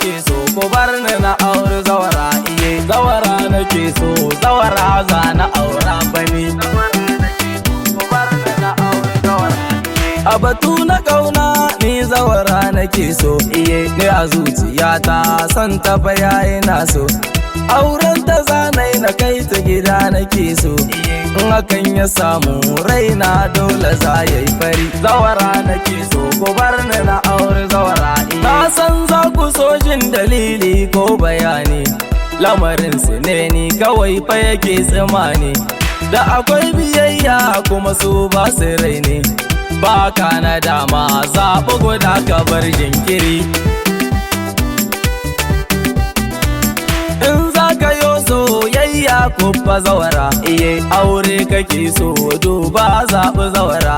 nake so ku bar ni na aure zawara iye zawara nake so zawara za na aura bani a batu na kauna ni zawara nake so iye ni a zuciyata san ta yayi na so auren ta zanai na kai ta gida nake so in hakan ya samu raina dole za yayi fari zawara nake so ku bar ni na aure zawara na san za ku so jin dalili ko bayani lamarin su ne ni kawai fa yake tsimani da akwai biyayya kuma su ba su rai ne ba ka na dama zaɓi guda ka bar jinkiri in za ka yo soyayya ko fa zawara iye aure kake so duba zaɓi zawara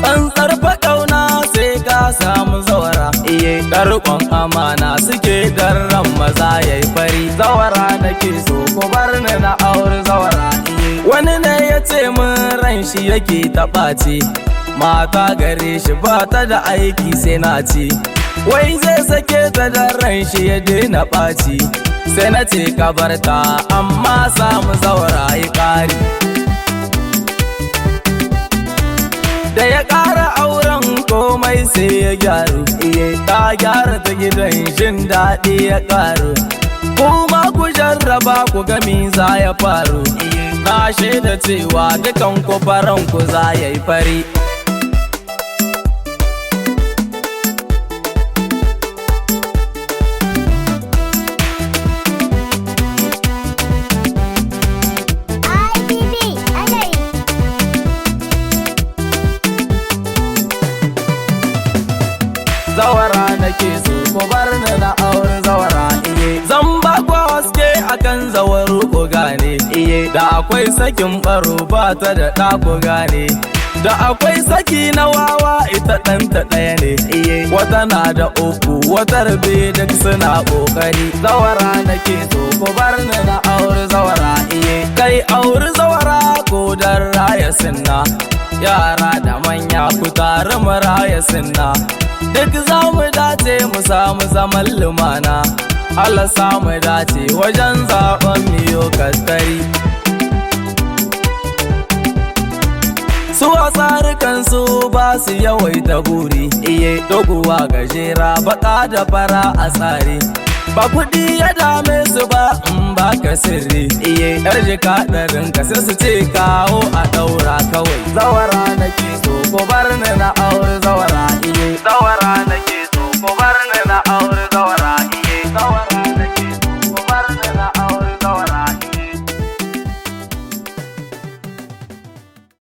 tsantsar faɗauna sai ka samu zawara iye ɗarkon amana suke darran maza yayi fari zawara nake so ku bar ni na aure zawara iye wani ne ya ce min ran shi yake taɓaci mata gare shi ba ta da aiki sai na ci wai zai sake ta da ran shi ya daina ɓaci sai na ce ka bar ta amma samu zawara ya ƙari da ya ƙara auren komai sai ya gyaru iye ta gyara ta gidan jin daɗi ya ƙaru kuma ku jarraba ku gami za ya faru na shaida cewa dukan ku faran ku za ya yi fari zawara nake so ku bar ni na aure zawara iye zan ba ku haske akan zawaru ku gane iye da akwai sakin baro ba ta da ɗa ku gane da akwai saki na wawa ita ɗanta ɗaya ne iye wata na da uku wata rabe duk suna ƙoƙari zawara nake so ku bar ni na aure zawara iye kai aure zawara ko dan raya sinna yara da manya ku tare mu raya sinna duk za mu dace mu samu zaman lumana Allah samu dace wajen zaben miyo kattari su a tsarikansu ba su yawaita buri iye doguwa gajera baka da fara a tsari ba kuɗi ya dame su ba in ba ka sirri iye yar jika ɗarin ka sai su ce kawo a ɗaura